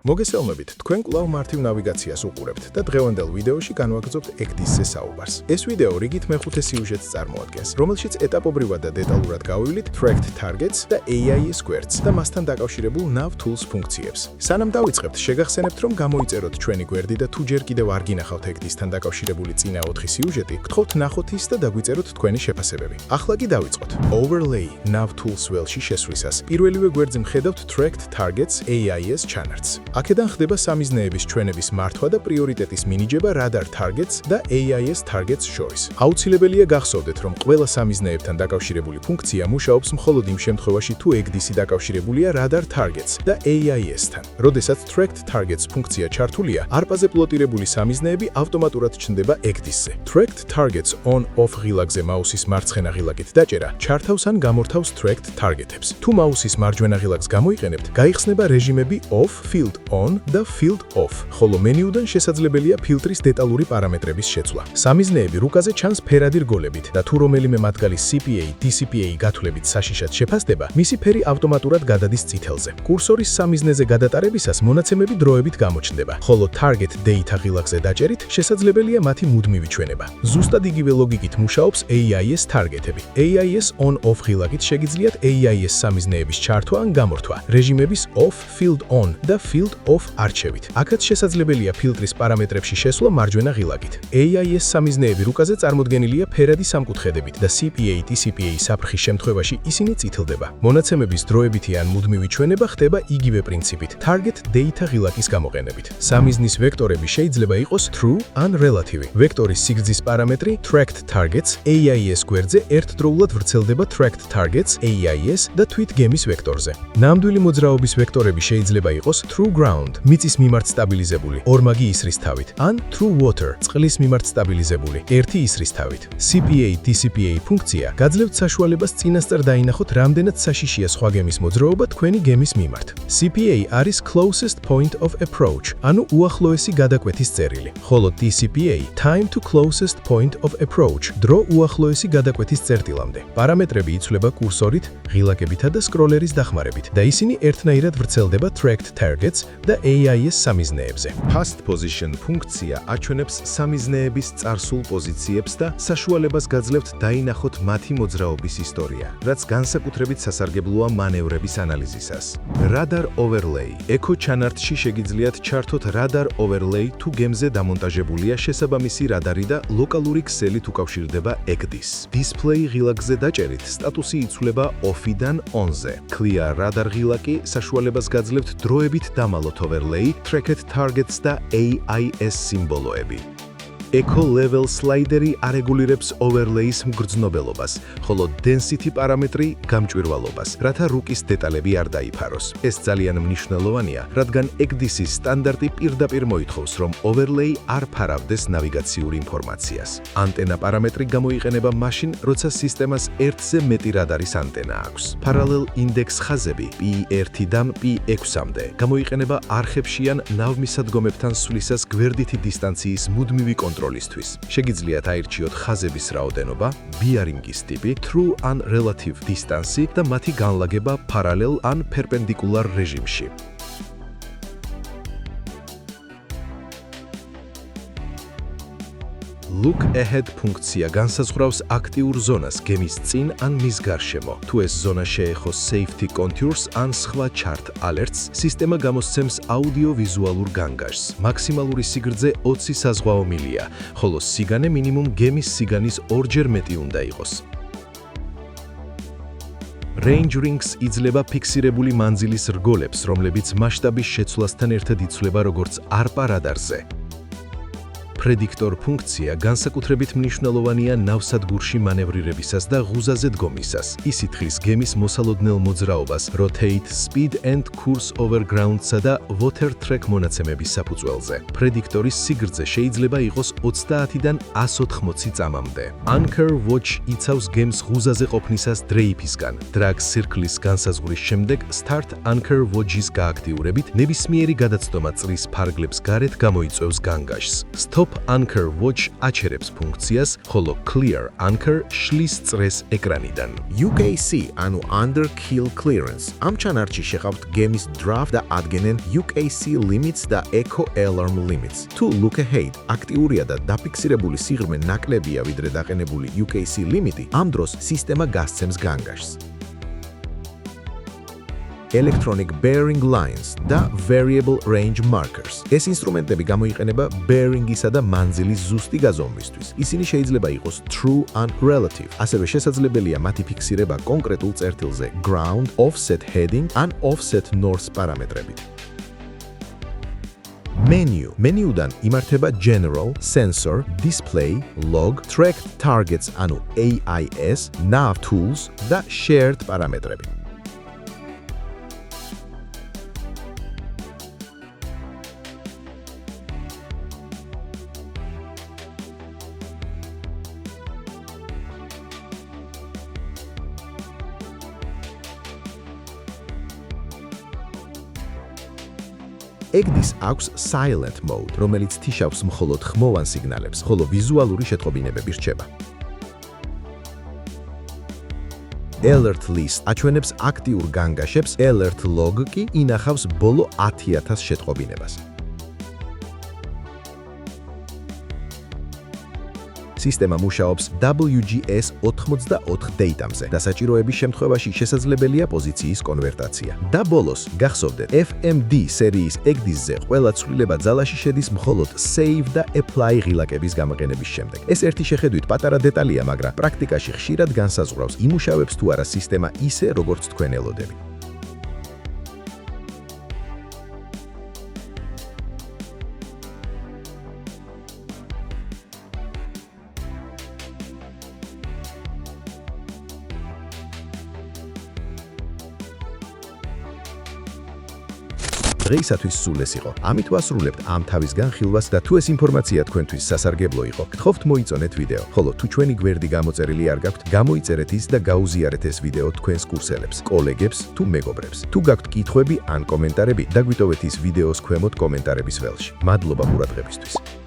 მოგესალმებით, თქვენ კვლავ მარტივ ნავიგაციას უყურებთ და დღევანდელ ვიდეოში განვაგრძობთ ECDIS-ზე საუბარს. ეს ვიდეო რიგით მეხუთე სიუჟეტს წარმოადგენს, რომელშიც ეტაპობრივად და დეტალურად გავივლით Tracked Targets და AIS გვერდს და მასთან დაკავშირებულ Nav Tools ფუნქციებს. სანამ დავიწყებთ, შეგახსენებთ, რომ გამოიწეროთ ჩვენი გვერდი და თუ ჯერ კიდევ არ გინახავთ ECDIS-თან დაკავშირებული წინა 4 სიუჟეტი, გთხოვთ ნახოთ ის და დაგვიწეროთ თქვენი შეფასებები. ახლა კი დავიწყოთ. Overlay Nav Tools ველში შესვლისას, პირველივე გვერდზე მხედავთ Tracked Targets AIS ჩანართს. აქედან ხდება სამიზნეების ჩვენების მართვა და პრიორიტეტის მინიჯება Radar Targets და AIS Targets შორის. აუცილებელია გახსოვდეთ, რომ ყველა სამიზნეებთან დაკავშირებული ფუნქცია მუშაობს მხოლოდ იმ შემთხვევაში, თუ ECDIS-ი დაკავშირებულია Radar Targets და AIS-თან. როდესაც Tracked Targets ფუნქცია ჩართულია, არპაზე პლოტირებული სამიზნეები ავტომატურად ჩნდება ECDIS-ზე. Tracked Targets on-off ღილაკზე მაუსის მარცხენა ღილაკით დაჭერა ჩართავს ან გამორთავს Tracked Target-ებს. თუ მაუსის მარჯვენა ღილაკს გამოიყენებთ, გაიხსნება რეჟიმები Off, Field On და Field Off, ხოლო მენიუდან შესაძლებელია ფილტრის დეტალური პარამეტრების შეცვლა. სამიზნეები რუკაზე ჩანს ფერადი რგოლებით და თუ რომელიმე მათგალის CPA, DCPA გათვლებით საშიშად შეფასდება, მისი ფერი ავტომატურად გადადის წითელზე. კურსორის სამიზნეზე გადატარებისას მონაცემები დროებით გამოჩნდება, ხოლო Target Data ღილაკზე დაჭერით შესაძლებელია მათი მუდმივი ჩვენება. ზუსტად იგივე ლოგიკით მუშაობს AIS Target-ები. AIS On-Off ღილაკით შეგიძლიათ AIS სამიზნეების ჩართვა ან გამორთვა, რეჟიმების Off, Field On და Field Off არჩევით. აქაც შესაძლებელია ფილტრის პარამეტრებში შესვლა მარჯვენა ღილაკით. AIS სამიზნეები რუკაზე წარმოდგენილია ფერადი სამკუთხედებით და CPA, DCPA საფრხის შემთხვევაში ისინი წითლდება. მონაცემების დროებითი ან მუდმივი ჩვენება ხდება იგივე პრინციპით, Target Data ღილაკის გამოყენებით. სამიზნის ვექტორები შეიძლება იყოს True ან Relative. ვექტორის სიგრძის პარამეტრი Tracked Targets AIS გვერდზე ერთდროულად ვრცელდება Tracked Targets AIS და თვით გემის ვექტორზე. ნამდვილი მოძრაობის ვექტორები შეიძლება იყოს True Ground, მიწის მიმართ სტაბილიზებული, ორმაგი ისრის თავით, ან True Water, წყლის მიმართ სტაბილიზებული, ერთი ისრის თავით. CPA, DCPA ფუნქცია გაძლევთ საშუალებას წინასწარ დაინახოთ, რამდენად საშიშია სხვა გემის მოძრაობა თქვენი გემის მიმართ. CPA არის Closest Point of Approach, ანუ უახლოესი გადაკვეთის წერილი, ხოლო DCPA Time to Closest Point of Approach, დრო უახლოესი გადაკვეთის წერტილამდე. პარამეტრები იცვლება კურსორით, ღილაკებითა და სკროლერის დახმარებით და ისინი ერთნაირად ვრცელდება Tracked Targets და AIS სამიზნეებზე. Past Position ფუნქცია აჩვენებს სამიზნეების წარსულ პოზიციებს და საშუალებას გაძლევთ დაინახოთ მათი მოძრაობის ისტორია, რაც განსაკუთრებით სასარგებლოა მანევრების ანალიზისას. Radar Overlay Echo ჩანართში შეგიძლიათ ჩართოთ Radar Overlay თუ გემზე დამონტაჟებულია შესაბამისი რადარი და ლოკალური ქსელით უკავშირდება ECDIS. Display ღილაკზე დაჭერით სტატუსი იცვლება Off-დან On-ზე. Clear Radar ღილაკი საშუალებას გაძლევთ დროებით დამალოთ Overlay, Tracked Targets და AIS სიმბოლოები. Echo Level Slider-ი არეგულირებს Overlay-ის მგრძნობელობას, ხოლო Density პარამეტრი გამჭვირვალობას, რათა რუკის დეტალები არ დაიფაროს. ეს ძალიან მნიშვნელოვანია, რადგან ECDIS-ის სტანდარტი პირდაპირ მოითხოვს, რომ Overlay არ ფარავდეს ნავიგაციურ ინფორმაციას. ანტენა პარამეტრი გამოიყენება მაშინ, როცა სისტემას ერთზე მეტი რადარის ანტენა აქვს. Parallel Index ხაზები P1-დან P6-მდე გამოიყენება არხებშიან ნავმისადგომებთან სვლისას გვერდითი დისტანციის მუდმივი კონტროლისთვის. შეგიძლიათ აირჩიოთ ხაზების რაოდენობა, bearing-ის ტიპი, true ან relative distance და მათი განლაგება parallel ან perpendicular რეჟიმში. Look Ahead ფუნქცია განსაზღვრავს აქტიურ ზონას გემის წინ ან მის გარშემო. თუ ეს ზონა შეეხოს Safety Contours ან სხვა Chart Alerts, სისტემა გამოსცემს აუდიო-ვიზუალურ განგაშს. მაქსიმალური სიგრძე 20 საზღვაო მილია, ხოლო სიგანე მინიმუმ გემის სიგანის 2-ჯერ მეტი უნდა იყოს. Range Rings იძლევა ფიქსირებული მანძილის რგოლებს, რომლებიც მასშტაბის შეცვლასთან ერთად იცვლება როგორც ARPA რადარზე. Predictor ფუნქცია განსაკუთრებით მნიშვნელოვანია ნავსადგურში მანევრირებისას და ღუზაზე დგომისას. ის ითხოვს გემის მოსალოდნელ მოძრაობას, Rotate, Speed and Course over Ground-სა და Water Track მონაცემების საფუძველზე. Predictor-ის სიგრძე შეიძლება იყოს 30-დან 180 წამამდე. Anchor Watch იცავს გემს ღუზაზე ყოფნისას დრეიფისგან. Drag Circle-ის განსაზღვრის შემდეგ Start Anchor Watch-ის გააქტიურებით ნებისმიერი გადაცდომა წრის ფარგლებს გარეთ გამოიწვევს განგაშს. Stop Anchor Watch აჩერებს ფუნქციას, ხოლო Clear Anchor შლის წრეს ეკრანიდან. UKC, ანუ Under Kill Clearance. ამ ჩანართში შეყავთ გემის draft და ადგენენ UKC limits და Echo Alarm limits. თუ look ahead აქტიურია და დაფიქსირებული სიღრმე ნაკლებია ვიდრე დაყენებული UKC limit-ი, ამ დროს სისტემა გასცემს განგაშს. Electronic bearing lines და variable range markers. ეს ინსტრუმენტები გამოიყენება bearing-ისა და მანძილის ზუსტი გაზომვისთვის. ისინი შეიძლება იყოს true ან relative. ასევე შესაძლებელია მათი ფიქსირება კონკრეტულ წერტილზე ground, offset heading ან offset north პარამეტრებით. Menu. Menu-დან იმართება General, Sensor, Display, Log, Tracked Targets ანუ AIS, Nav Tools და Shared პარამეტრები. EGDIS აქვს silent mode, რომელიც თიშავს მხოლოდ ხმოვან სიგნალებს, ხოლო ვიზუალური შეტყობინებები რჩება. Alert list აჩვენებს აქტიურ განგაშებს, alert log კი ინახავს ბოლო 10,000 შეტყობინებას. სისტემა მუშაობს WGS84 დეიტამზე და საჭიროების შემთხვევაში შესაძლებელია პოზიციის კონვერტაცია. და ბოლოს, გახსოვდეთ, FMD სერიის EGDIS-ზე ყველა ცვლილება ძალაში შედის მხოლოდ save და apply ღილაკების გამოყენების შემდეგ. ეს ერთი შეხედვით პატარა დეტალია, მაგრამ პრაქტიკაში ხშირად განსაზღვრავს, იმუშავებს თუ არა სისტემა ისე, როგორც თქვენ ელოდები. დღეისათვის სულ ეს იყო. ამით ვასრულებთ ამ თავის განხილვას და თუ ეს ინფორმაცია თქვენთვის სასარგებლო იყო, გთხოვთ მოიწონეთ ვიდეო. ხოლო თუ ჩვენი გვერდი გამოწერილი არ გაქვთ, გამოიწერეთ ის და გაუზიარეთ ეს ვიდეო თქვენს კურსელებს, კოლეგებს თუ მეგობრებს. თუ გაქვთ კითხვები ან კომენტარები, დაგვიტოვეთ ის ვიდეოს ქვემოთ კომენტარების ველში. მადლობა ყურადღებისთვის.